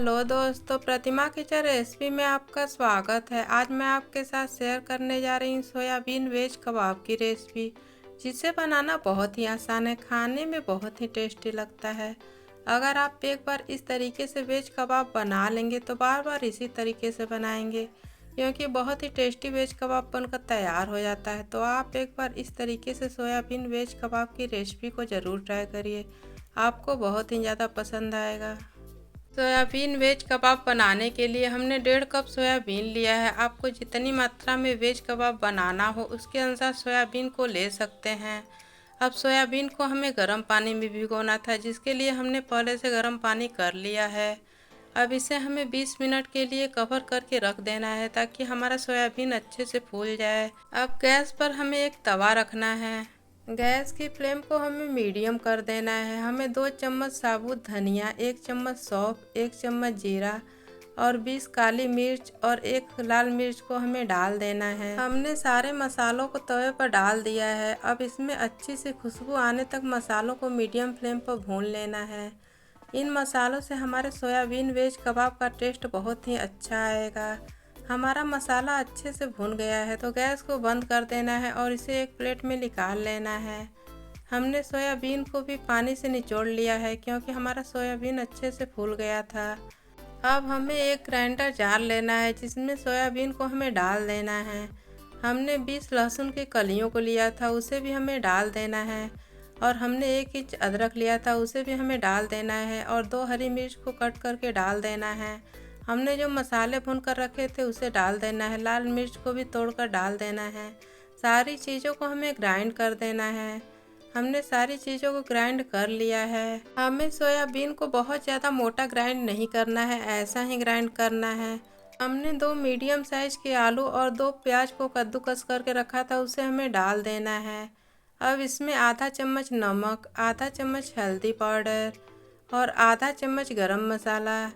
Hello दोस्तों, प्रतिमा kitchen recipe में आपका स्वागत है। आज मैं आपके साथ शेयर करने जा रही हूँ सोयाबीन वेज कबाब की रेसिपी, जिसे बनाना बहुत ही आसान है, खाने में बहुत ही टेस्टी लगता है। अगर आप एक बार इस तरीके से वेज कबाब बना लेंगे तो बार बार इसी तरीके से बनाएंगे, क्योंकि बहुत ही टेस्टी वेज कबाब बनकर तैयार हो जाता है। तो आप एक बार इस तरीके से सोयाबीन वेज कबाब की रेसिपी को ज़रूर ट्राई करिए, आपको बहुत ही ज़्यादा पसंद आएगा। सोयाबीन वेज कबाब बनाने के लिए हमने 1.5 कप सोयाबीन लिया है। आपको जितनी मात्रा में वेज कबाब बनाना हो उसके अनुसार सोयाबीन को ले सकते हैं। अब सोयाबीन को हमें गर्म पानी में भिगोना था, जिसके लिए हमने पहले से गर्म पानी कर लिया है। अब इसे हमें 20 मिनट के लिए कवर करके रख देना है, ताकि हमारा सोयाबीन अच्छे से फूल जाए। अब गैस पर हमें एक तवा रखना है। गैस की फ्लेम को हमें मीडियम कर देना है। हमें 2 चम्मच साबुत धनिया, 1 चम्मच सौंफ, 1 चम्मच जीरा और 20 काली मिर्च और 1 लाल मिर्च को हमें डाल देना है। हमने सारे मसालों को तवे पर डाल दिया है। अब इसमें अच्छी सी खुशबू आने तक मसालों को मीडियम फ्लेम पर भून लेना है। इन मसालों से हमारे सोयाबीन वेज कबाब का टेस्ट बहुत ही अच्छा आएगा। हमारा मसाला अच्छे से भुन गया है तो गैस को बंद कर देना है और इसे एक प्लेट में निकाल लेना है। हमने सोयाबीन को भी पानी से निचोड़ लिया है, क्योंकि हमारा सोयाबीन अच्छे से फूल गया था। अब हमें एक ग्राइंडर जार लेना है, जिसमें सोयाबीन को हमें डाल देना है। हमने 20 लहसुन की कलियों को लिया था, उसे भी हमें डाल देना है। और हमने 1 इंच अदरक लिया था, उसे भी हमें डाल देना है। और 2 हरी मिर्च को कट करके डाल देना है। हमने जो मसाले भून कर रखे थे उसे डाल देना है। लाल मिर्च को भी तोड़कर डाल देना है। सारी चीज़ों को हमें ग्राइंड कर देना है। हमने सारी चीज़ों को ग्राइंड कर लिया है। हमें सोयाबीन को बहुत ज़्यादा मोटा ग्राइंड नहीं करना है, ऐसा ही ग्राइंड करना है। हमने 2 मीडियम साइज के आलू और 2 प्याज को कद्दूकस करके रखा था, उसे हमें डाल देना है। अब इसमें आधा चम्मच नमक, आधा चम्मच हल्दी पाउडर और आधा चम्मच गरम मसाला,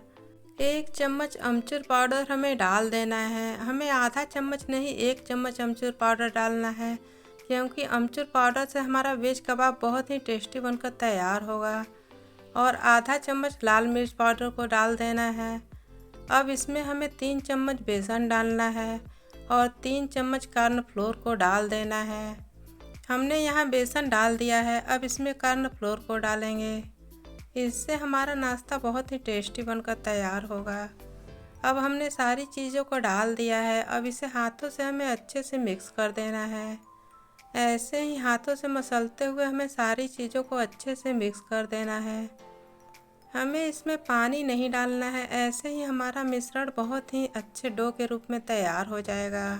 1 चम्मच अमचूर पाउडर हमें डाल देना है। हमें आधा चम्मच नहीं, 1 चम्मच अमचूर पाउडर डालना है, क्योंकि अमचूर पाउडर से हमारा वेज कबाब बहुत ही टेस्टी बनकर तैयार होगा। और आधा चम्मच लाल मिर्च पाउडर को डाल देना है। अब इसमें हमें 3 चम्मच बेसन डालना है और 3 चम्मच कॉर्नफ्लोर को डाल देना है। हमने यहाँ बेसन डाल दिया है, अब इसमें कॉर्नफ्लोर को डालेंगे। इससे हमारा नाश्ता बहुत ही टेस्टी बनकर तैयार होगा। अब हमने सारी चीज़ों को डाल दिया है। अब इसे हाथों से हमें अच्छे से मिक्स कर देना है। ऐसे ही हाथों से मसलते हुए हमें सारी चीज़ों को अच्छे से मिक्स कर देना है। हमें इसमें पानी नहीं डालना है, ऐसे ही हमारा मिश्रण बहुत ही अच्छे डो के रूप में तैयार हो जाएगा।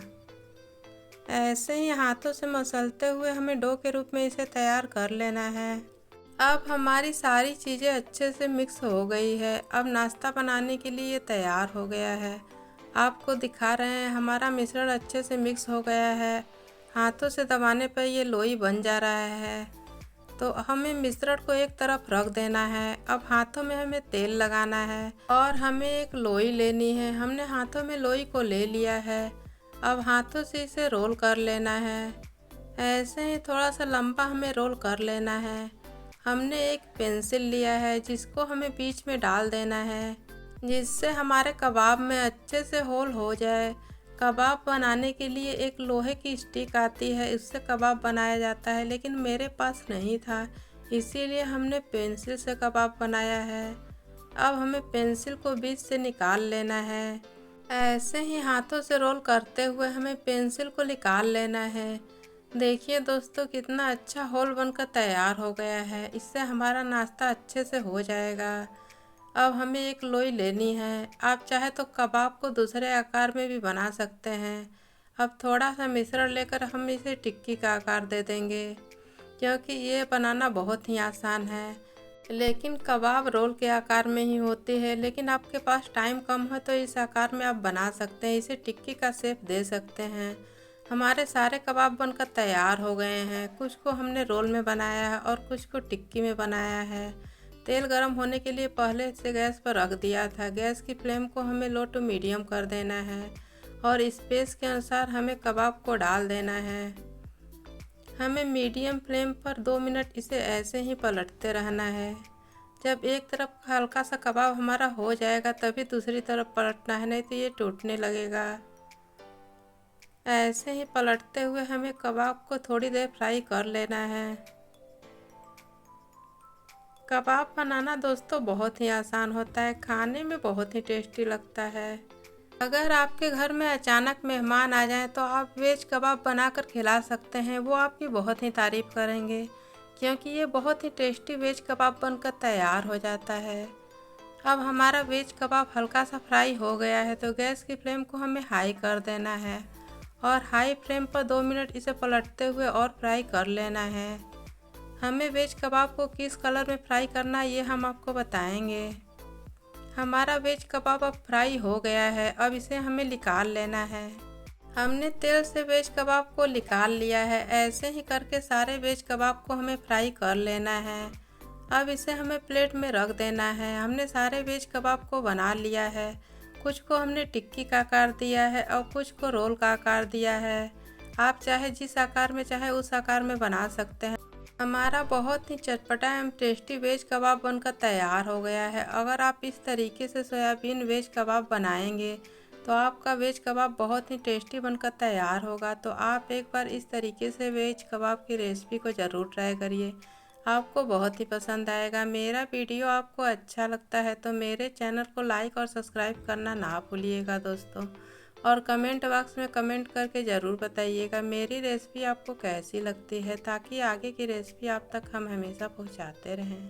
ऐसे ही हाथों से मसलते हुए हमें डो के रूप में इसे तैयार कर लेना है। अब हमारी सारी चीज़ें अच्छे से मिक्स हो गई है। अब नाश्ता बनाने के लिए ये तैयार हो गया है। आपको दिखा रहे हैं हमारा मिश्रण अच्छे से मिक्स हो गया है। हाथों से दबाने पर ये लोई बन जा रहा है। तो हमें मिश्रण को एक तरफ रख देना है। अब हाथों में हमें तेल लगाना है और हमें एक लोई लेनी है। हमने हाथों में लोई को ले लिया है। अब हाथों से इसे रोल कर लेना है। ऐसे ही थोड़ा सा लंबा हमें रोल कर लेना है। हमने एक पेंसिल लिया है, जिसको हमें बीच में डाल देना है, जिससे हमारे कबाब में अच्छे से होल हो जाए। कबाब बनाने के लिए एक लोहे की स्टिक आती है, इससे कबाब बनाया जाता है, लेकिन मेरे पास नहीं था, इसीलिए हमने पेंसिल से कबाब बनाया है। अब हमें पेंसिल को बीच से निकाल लेना है। ऐसे ही हाथों से रोल करते हुए हमें पेंसिल को निकाल लेना है। देखिए दोस्तों, कितना अच्छा होल बनकर तैयार हो गया है। इससे हमारा नाश्ता अच्छे से हो जाएगा। अब हमें एक लोई लेनी है। आप चाहे तो कबाब को दूसरे आकार में भी बना सकते हैं। अब थोड़ा सा मिश्रण लेकर हम इसे टिक्की का आकार दे देंगे, क्योंकि ये बनाना बहुत ही आसान है। लेकिन कबाब रोल के आकार में ही होती है, लेकिन आपके पास टाइम कम है तो इस आकार में आप बना सकते हैं, इसे टिक्की का शेप दे सकते हैं। हमारे सारे कबाब बनकर तैयार हो गए हैं। कुछ को हमने रोल में बनाया है और कुछ को टिक्की में बनाया है। तेल गर्म होने के लिए पहले से गैस पर रख दिया था। गैस की फ्लेम को हमें लो टू मीडियम कर देना है और स्पेस के अनुसार हमें कबाब को डाल देना है। हमें मीडियम फ्लेम पर 2 मिनट इसे ऐसे ही पलटते रहना है। जब एक तरफ हल्का सा कबाब हमारा हो जाएगा तभी दूसरी तरफ पलटना है, नहीं तो ये टूटने लगेगा। ऐसे ही पलटते हुए हमें कबाब को थोड़ी देर फ्राई कर लेना है। कबाब बनाना दोस्तों बहुत ही आसान होता है, खाने में बहुत ही टेस्टी लगता है। अगर आपके घर में अचानक मेहमान आ जाएं तो आप वेज कबाब बनाकर खिला सकते हैं, वो आपकी बहुत ही तारीफ करेंगे क्योंकि ये बहुत ही टेस्टी वेज कबाब बनकर तैयार हो जाता है। अब हमारा वेज कबाब हल्का सा फ्राई हो गया है तो गैस की फ्लेम को हमें हाई कर देना है और हाई फ्लेम पर 2 मिनट इसे पलटते हुए और फ्राई कर लेना है। हमें वेज कबाब को किस कलर में फ्राई करना है ये हम आपको बताएंगे। हमारा वेज कबाब अब फ्राई हो गया है, अब इसे हमें निकाल लेना है। हमने तेल से वेज कबाब को निकाल लिया है। ऐसे ही करके सारे वेज कबाब को हमें फ्राई कर लेना है। अब इसे हमें प्लेट में रख देना है। हमने सारे वेज कबाब को बना लिया है। कुछ को हमने टिक्की का आकार दिया है और कुछ को रोल का आकार दिया है। आप चाहे जिस आकार में चाहे उस आकार में बना सकते हैं। हमारा बहुत ही चटपटा एवं टेस्टी वेज कबाब बनकर तैयार हो गया है। अगर आप इस तरीके से सोयाबीन वेज कबाब बनाएंगे तो आपका वेज कबाब बहुत ही टेस्टी बनकर तैयार होगा। तो आप एक बार इस तरीके से वेज कबाब की रेसिपी को ज़रूर ट्राई करिए, आपको बहुत ही पसंद आएगा। मेरा वीडियो आपको अच्छा लगता है तो मेरे चैनल को लाइक और सब्सक्राइब करना ना भूलिएगा दोस्तों। और कमेंट बॉक्स में कमेंट करके ज़रूर बताइएगा मेरी रेसिपी आपको कैसी लगती है, ताकि आगे की रेसिपी आप तक हम हमेशा पहुंचाते रहें।